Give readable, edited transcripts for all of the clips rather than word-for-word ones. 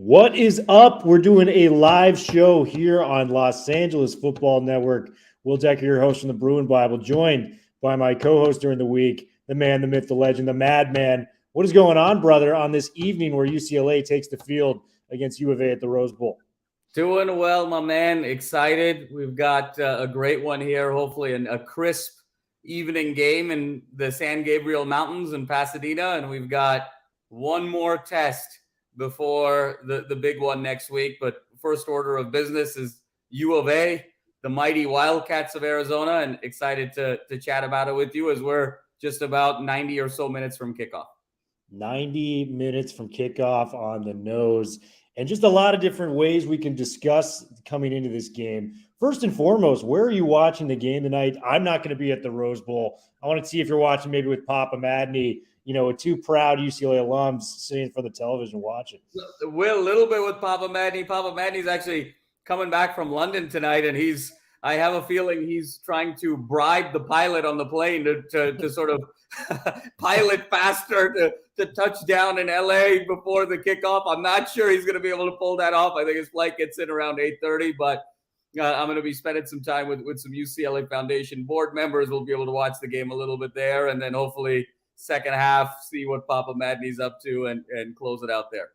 What is up? We're doing a live show here on Los Angeles Football Network. Will Decker, your host from the Bruin Bible, joined by my co-host during the week, the man, the myth, the legend, the madman. What is going on, brother, on this evening where UCLA takes the field against UofA at the Rose Bowl? Doing well, my man. Excited. We've got a great one here. Hopefully a crisp evening game in the San Gabriel Mountains in Pasadena. And we've got one more test before the big one next week. But first order of business is UofA, the mighty Wildcats of Arizona. And excited to chat about it with you as we're just about 90 or so minutes from kickoff. 90 minutes from kickoff on the nose. And just a lot of different ways we can discuss coming into this game. First and foremost, where are you watching the game tonight? I'm not going to be at the Rose Bowl. I want to see if you're watching maybe with Papa Madney, with two proud UCLA alums sitting in front of the television watching. Will, a little bit with Papa Madney. Papa Madney's actually coming back from London tonight, and I have a feeling he's trying to bribe the pilot on the plane to sort of pilot faster to touch down in LA before the kickoff. I'm not sure he's going to be able to pull that off. I think his flight gets in around 8:30, but I'm going to be spending some time with some UCLA Foundation board members. We'll be able to watch the game a little bit there, and then hopefully second half, see what Papa Madney's up to and close it out there.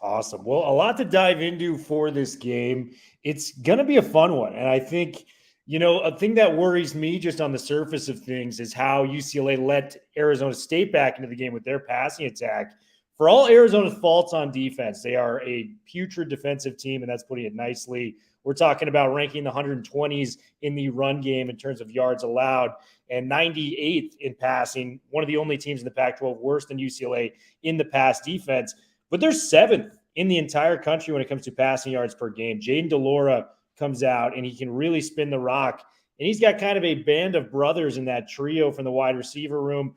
Awesome. Well, a lot to dive into for this game. It's going to be a fun one. And I think, a thing that worries me just on the surface of things is how UCLA let Arizona State back into the game with their passing attack. For all Arizona's faults on defense, they are a putrid defensive team, and that's putting it nicely. We're talking about ranking the 120s in the run game in terms of yards allowed and 98th in passing, one of the only teams in the Pac-12 worse than UCLA in the pass defense. But they're seventh in the entire country when it comes to passing yards per game. Jayden De Laura comes out, and he can really spin the rock. And he's got kind of a band of brothers in that trio from the wide receiver room.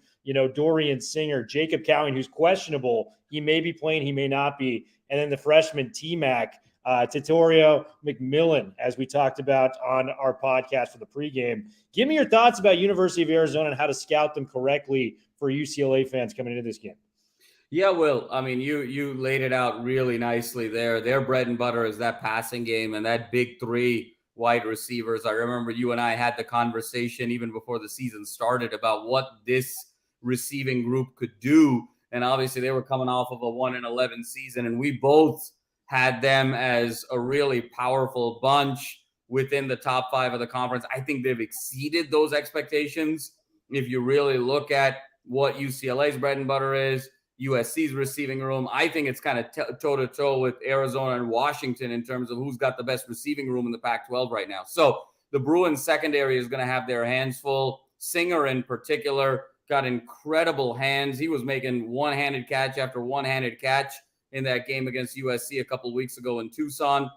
Dorian Singer, Jacob Cowing, who's questionable. He may be playing, he may not be. And then the freshman T-Mac, Tetairoa McMillan, as we talked about on our podcast for the pregame. Give me your thoughts about University of Arizona and how to scout them correctly for UCLA fans coming into this game. Yeah, Will. I mean, you laid it out really nicely there. Their bread and butter is that passing game and that big three wide receivers. I remember you and I had the conversation even before the season started about what this receiving group could do. And obviously they were coming off of a 1-11 season, and we both had them as a really powerful bunch within the top five of the conference. I think they've exceeded those expectations. If you really look at what UCLA's bread and butter is, USC's receiving room, I think it's kind of toe-to-toe with Arizona and Washington in terms of who's got the best receiving room in the Pac-12 right now. So the Bruins secondary is going to have their hands full. Singer in particular got incredible hands. He was making one-handed catch after one-handed catch in that game against USC a couple of weeks ago in Tucson.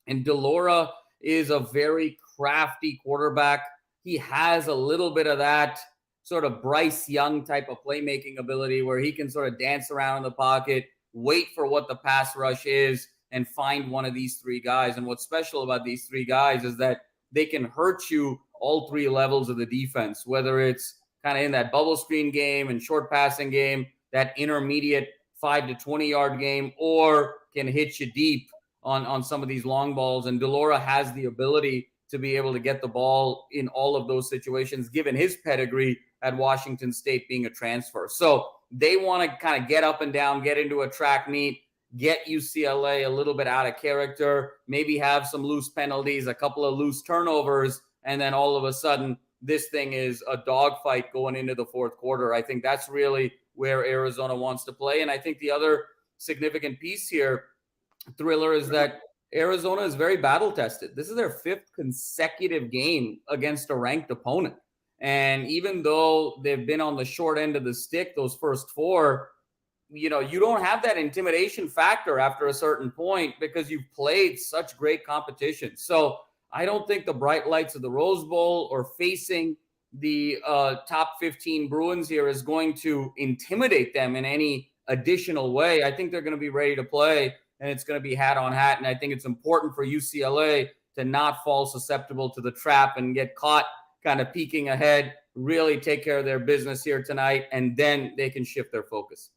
And De Laura is a very crafty quarterback. He has a little bit of that sort of Bryce Young type of playmaking ability where he can sort of dance around in the pocket, wait for what the pass rush is, and find one of these three guys. And what's special about these three guys is that they can hurt you all three levels of the defense, whether it's kind of in that bubble screen game and short passing game, that intermediate 5 to 20 yard game, or can hit you deep on some of these long balls. And De Laura has the ability to be able to get the ball in all of those situations, given his pedigree at Washington State being a transfer. So they want to kind of get up and down, get into a track meet, get UCLA a little bit out of character, maybe have some loose penalties, a couple of loose turnovers, and then all of a sudden this thing is a dogfight going into the fourth quarter. I think that's really where Arizona wants to play. And I think the other significant piece here, Thriller, is that Arizona is very battle tested. This is their fifth consecutive game against a ranked opponent. And even though they've been on the short end of the stick, those first four, you don't have that intimidation factor after a certain point because you've played such great competition. So I don't think the bright lights of the Rose Bowl or facing the top 15 Bruins here is going to intimidate them in any additional way. I think they're going to be ready to play, and it's going to be hat on hat. And I think it's important for UCLA to not fall susceptible to the trap and get caught kind of peeking ahead, really take care of their business here tonight, and then they can shift their focus.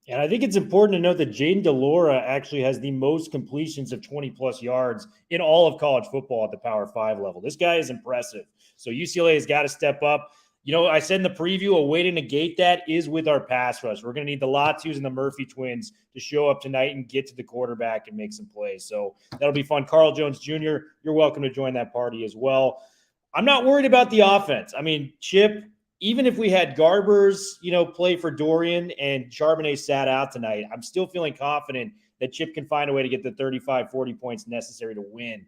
And I think it's important to note that Jayden De Laura actually has the most completions of 20-plus yards in all of college football at the Power 5 level. This guy is impressive. So UCLA has got to step up. I said in the preview, a way to negate that is with our pass rush. We're going to need the Latus and the Murphy twins to show up tonight and get to the quarterback and make some plays. So that'll be fun. Carl Jones Jr., you're welcome to join that party as well. I'm not worried about the offense. I mean, Chip, even if we had Gargers, play for Dorian and Charbonnet sat out tonight, I'm still feeling confident that Chip can find a way to get the 35, 40 points necessary to win.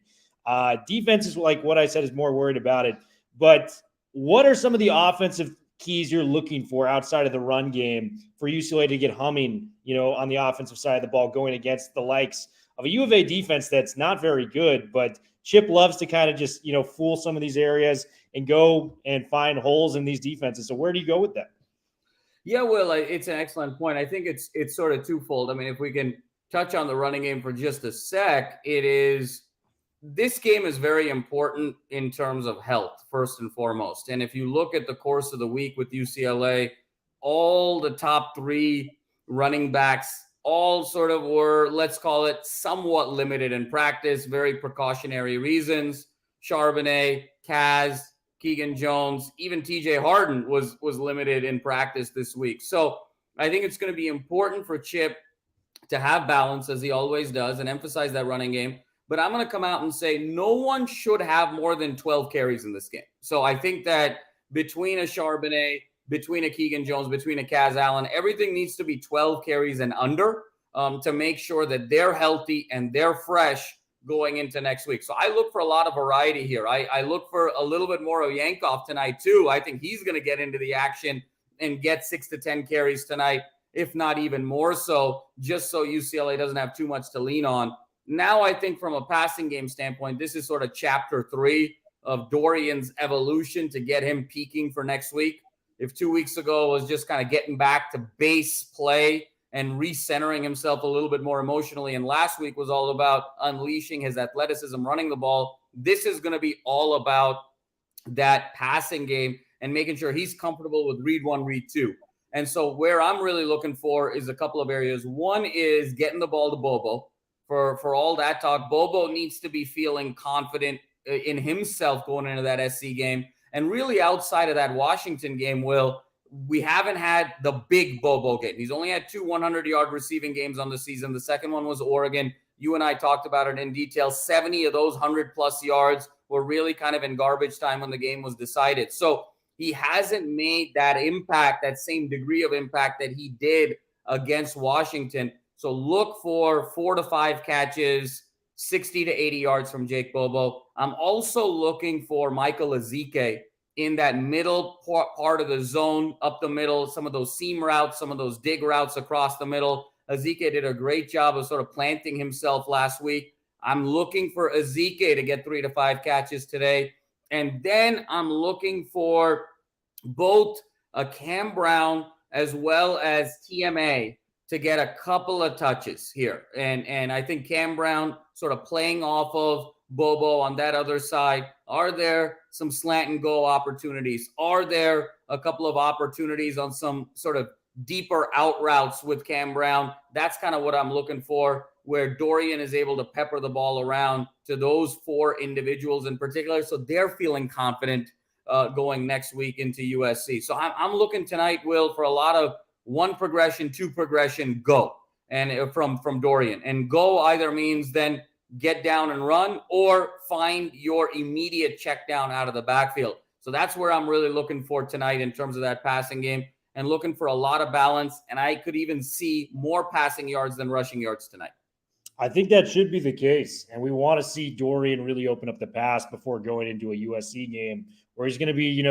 Defense is like what I said, is more worried about it. But what are some of the offensive keys you're looking for outside of the run game for UCLA to get humming, on the offensive side of the ball, going against the likes of a UofA defense that's not very good, but Chip loves to kind of just, fool some of these areas and go and find holes in these defenses. So where do you go with that? Yeah, Will, it's an excellent point. I think it's sort of twofold. I mean, if we can touch on the running game for just a sec, this game is very important in terms of health, first and foremost. And if you look at the course of the week with UCLA, all the top three running backs all sort of were, let's call it, somewhat limited in practice, very precautionary reasons. Charbonnet, Kaz, Keegan Jones, even TJ Harden was limited in practice this week. So I think it's going to be important for Chip to have balance, as he always does, and emphasize that running game. But I'm going to come out and say no one should have more than 12 carries in this game. So I think that between a Charbonnet, between a Keegan Jones, between a Kaz Allen, everything needs to be 12 carries and under to make sure that they're healthy and they're fresh going into next week. So I look for a lot of variety here. I look for a little bit more of Yankov tonight too. I think he's going to get into the action and get 6 to 10 carries tonight, if not even more so, just so UCLA doesn't have too much to lean on. Now, I think from a passing game standpoint, this is sort of chapter 3 of Dorian's evolution to get him peaking for next week. If 2 weeks ago was just kind of getting back to base play and recentering himself a little bit more emotionally, and last week was all about unleashing his athleticism, running the ball, this is going to be all about that passing game and making sure he's comfortable with read 1, read 2. And so where I'm really looking for is a couple of areas. One is getting the ball to Bobo. For all that talk, Bobo needs to be feeling confident in himself going into that SC game. And really outside of that Washington game, Will, we haven't had the big Bobo game. He's only had 2 100-yard receiving games on the season. The second one was Oregon. You and I talked about it in detail. 70 of those 100-plus yards were really kind of in garbage time when the game was decided. So he hasn't made that impact, that same degree of impact that he did against Washington. So look for 4 to 5 catches, 60 to 80 yards from Jake Bobo. I'm also looking for Michael Ezeike in that middle part of the zone, up the middle, some of those seam routes, some of those dig routes across the middle. Ezeike did a great job of sort of planting himself last week. I'm looking for Ezeike to get 3 to 5 catches today. And then I'm looking for both a Kam Brown as well as TMA to get a couple of touches here. And I think Kam Brown sort of playing off of Bobo on that other side. Are there some slant and go opportunities? Are there a couple of opportunities on some sort of deeper out routes with Kam Brown? That's kind of what I'm looking for, where Dorian is able to pepper the ball around to those 4 individuals in particular. So they're feeling confident going next week into USC. So I'm looking tonight, Will, for a lot of 1 progression, 2 progression, go. And from Dorian. And go either means then get down and run or find your immediate check down out of the backfield. So that's where I'm really looking for tonight in terms of that passing game, and looking for a lot of balance. And I could even see more passing yards than rushing yards tonight. I think that should be the case. And we want to see Dorian really open up the pass before going into a USC game where he's going to be,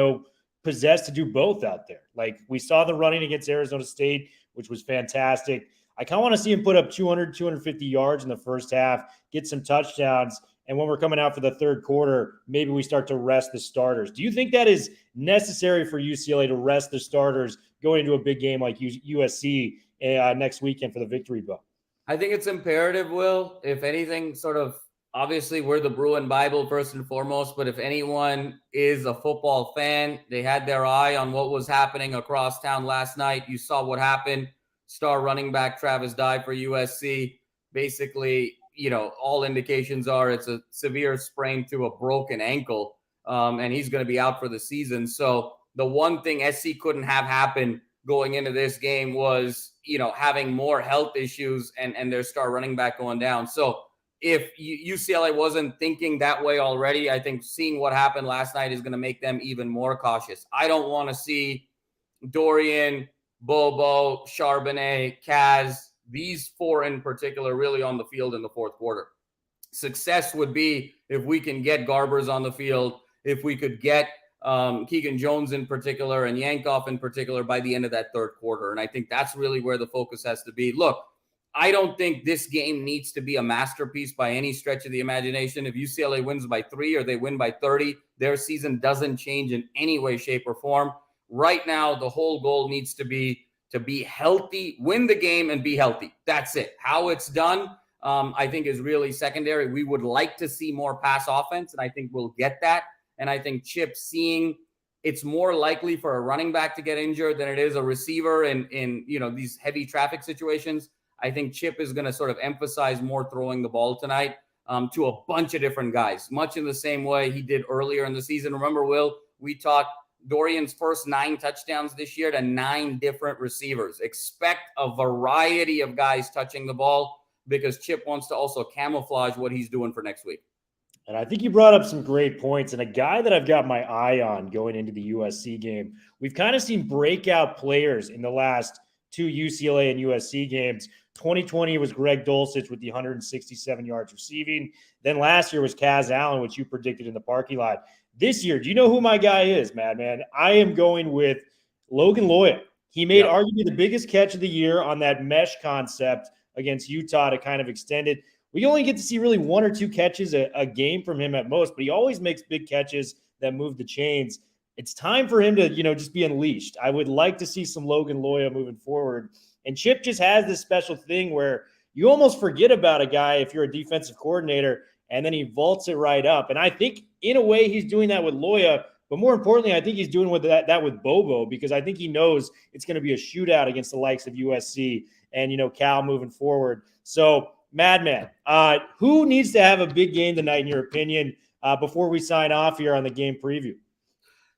possessed to do both out there. Like we saw the running against Arizona State, which was fantastic. I kind of want to see him put up 200, 250 yards in the first half, get some touchdowns. And when we're coming out for the third quarter, maybe we start to rest the starters. Do you think that is necessary for UCLA to rest the starters going into a big game like USC next weekend for the Victory Bowl? I think it's imperative, Will. If anything, sort of, obviously we're the Bruin Bible first and foremost, but if anyone is a football fan, they had their eye on what was happening across town last night. You saw what happened star running back Travis Dye for USC. Basically, all indications are it's a severe sprain to a broken ankle, and he's going to be out for the season. So the one thing SC couldn't have happen going into this game was, having more health issues and their star running back going down. So if UCLA wasn't thinking that way already, I think seeing what happened last night is going to make them even more cautious. I don't want to see Dorian, Bobo, Charbonnet, Kaz, these four in particular, really on the field in the fourth quarter. Success would be if we can get Gargers on the field, if we could get Keegan Jones in particular and Yankoff in particular by the end of that third quarter. And I think that's really where the focus has to be. Look, I don't think this game needs to be a masterpiece by any stretch of the imagination. If UCLA wins by 3 or they win by 30, their season doesn't change in any way, shape, or form. Right now, the whole goal needs to be healthy, win the game, and be healthy. That's it. How it's done, I think, is really secondary. We would like to see more pass offense, and I think we'll get that. And I think Chip seeing it's more likely for a running back to get injured than it is a receiver in these heavy traffic situations. I think Chip is going to sort of emphasize more throwing the ball tonight to a bunch of different guys, much in the same way he did earlier in the season. Remember, Will, we taught Dorian's first 9 touchdowns this year to 9 different receivers. Expect a variety of guys touching the ball because Chip wants to also camouflage what he's doing for next week. And I think you brought up some great points. And a guy that I've got my eye on going into the USC game, we've kind of seen breakout players in the last 2 UCLA and USC games. 2020 was Greg Dulcich with the 167 yards receiving. Then last year was Kaz Allen, which you predicted in the parking lot. This year, do you know who my guy is, Madman? I am going with Logan Loya. He made arguably the biggest catch of the year on that mesh concept against Utah to kind of extend it. We only get to see really 1 or 2 catches a game from him at most, but he always makes big catches that move the chains. It's time for him to, just be unleashed. I would like to see some Logan Loya moving forward. And Chip just has this special thing where you almost forget about a guy if you're a defensive coordinator, and then he vaults it right up. And I think in a way he's doing that with Loya, but more importantly, I think he's doing that with Bobo, because I think he knows it's going to be a shootout against the likes of USC and, Cal moving forward. So, Madman, who needs to have a big game tonight, in your opinion, before we sign off here on the game preview?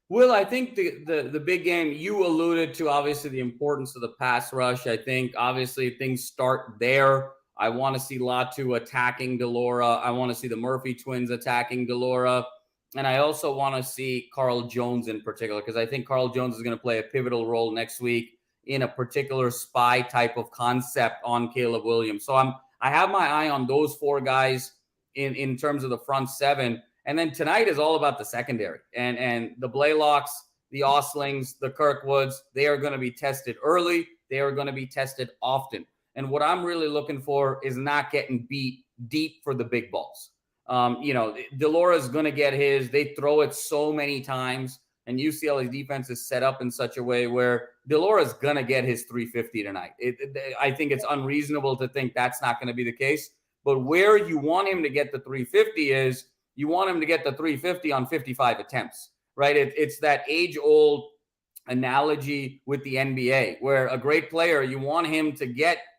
Will, I think the big game, you alluded to, obviously, the importance of the pass rush. I think, obviously, things start there. I want to see Latu attacking De Laura. I want to see the Murphy twins attacking De Laura. And I also want to see Carl Jones in particular, because I think Carl Jones is going to play a pivotal role next week in a particular spy type of concept on Caleb Williams. So I have my eye on those 4 guys in terms of the front 7. And then tonight is all about the secondary. And the Blaylocks, the Oslings, the Kirkwoods, they are going to be tested early. They are going to be tested often. And what I'm really looking for is not getting beat deep for the big balls. De Laura's going to get his. They throw it so many times, and UCLA's defense is set up in such a way where De Laura's going to get his 350 tonight. I think it's unreasonable to think that's not going to be the case. But where you want him to get the 350 is you want him to get the 350 on 55 attempts, right? It's that age-old analogy with the NBA where a great player, you want him to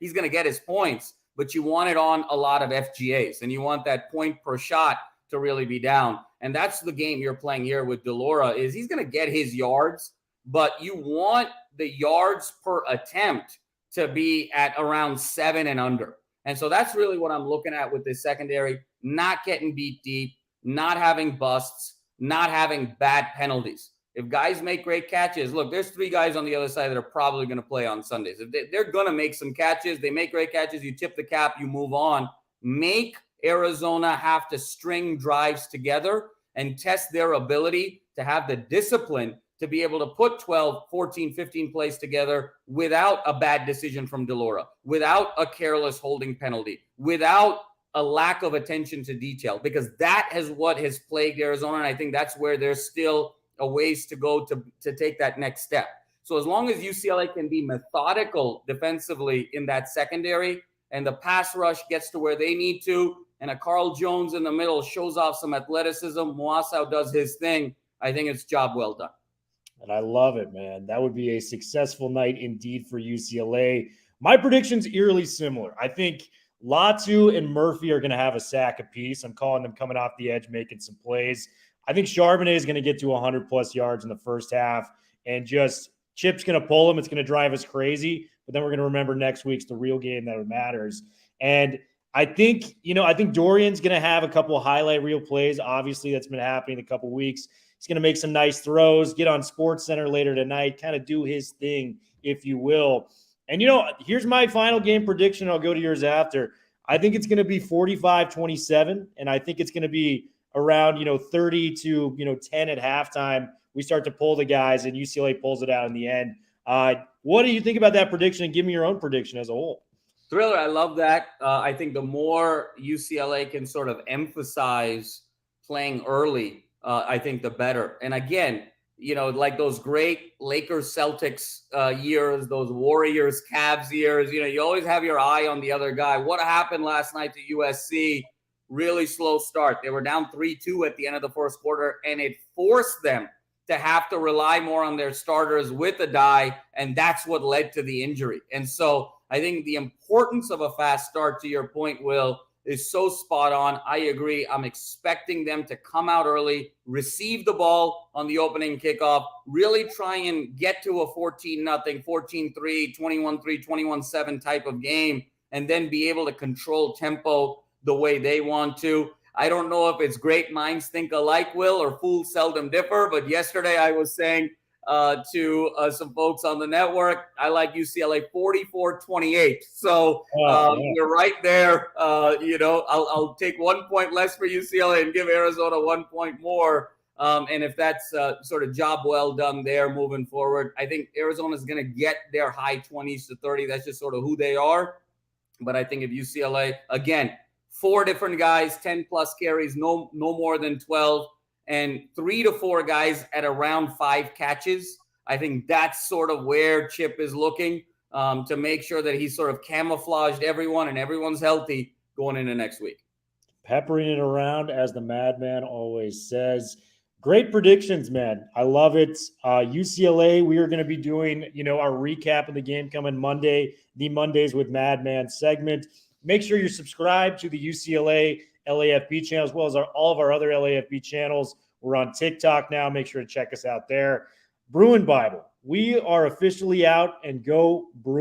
he's going to get his points, but you want it on a lot of FGAs, and you want that point per shot to really be down. And that's the game you're playing here with De Laura, is he's going to get his yards, but you want the yards per attempt to be at around 7 and under. And so that's really what I'm looking at with this secondary, not getting beat deep, not having busts, not having bad penalties. If guys make great catches, look, there's 3 guys on the other side that are probably going to play on Sundays. If they're going to make some catches, they make great catches, you tip the cap, you move on. Make Arizona have to string drives together and test their ability to have the discipline to be able to put 12, 14, 15 plays together without a bad decision from De Laura, without a careless holding penalty, without a lack of attention to detail, because that is what has plagued Arizona. And I think that's where there's still a ways to go to take that next step. So as long as UCLA can be methodical defensively in that secondary and the pass rush gets to where they need to, and a Carl Jones in the middle shows off some athleticism, Muasau does his thing, I think it's job well done. And I love it, man. That would be a successful night indeed for UCLA. My prediction's eerily similar. I think Latu and Murphy are going to have a sack apiece. I'm calling them coming off the edge, making some plays. I think Charbonnet is going to get to 100-plus yards in the first half, and just Chip's going to pull him. It's going to drive us crazy, but then we're going to remember next week's the real game that matters. And I think Dorian's going to have a couple of highlight reel plays. Obviously, that's been happening a couple of weeks. He's going to make some nice throws, get on SportsCenter later tonight, kind of do his thing, if you will. And, here's my final game prediction. I'll go to yours after. I think it's going to be 45-27, and I think it's going to be around, 30 to, 10 at halftime. We start to pull the guys, and UCLA pulls it out in the end. What do you think about that prediction? And give me your own prediction as a whole. Thriller, I love that. I think the more UCLA can sort of emphasize playing early, I think the better. And again, like those great Lakers Celtics years, those Warriors Cavs years, you always have your eye on the other guy. What happened last night to USC? Really slow start. They were down 3-2 at the end of the first quarter, and it forced them to have to rely more on their starters with a die, and that's what led to the injury. And so I think the importance of a fast start, to your point, Will, is so spot on. I agree. I'm expecting them to come out early, receive the ball on the opening kickoff, really try and get to a 14-0, 14-3, 21-3, 21-7 type of game, and then be able to control tempo the way they want to. I don't know if it's great minds think alike, Will, or fools seldom differ, but yesterday I was saying to some folks on the network, I like UCLA 44-28. So you're right there. I'll take 1 point less for UCLA and give Arizona 1 point more. And if that's sort of job well done there moving forward, I think Arizona's going to get their high 20s to 30. That's just sort of who they are. But I think if UCLA, again, 4 different guys, 10-plus carries, no more than 12, and 3 to 4 guys at around 5 catches. I think that's sort of where Chip is looking to make sure that he's sort of camouflaged everyone and everyone's healthy going into next week. Peppering it around, as the madman always says. Great predictions, man. I love it. UCLA, we are going to be doing, our recap of the game coming Monday, the Mondays with Madman segment. Make sure you're subscribed to the UCLA LAFB channel, as well as all of our other LAFB channels. We're on TikTok now. Make sure to check us out there. Bruin Bible, we are officially out, and go Bruins.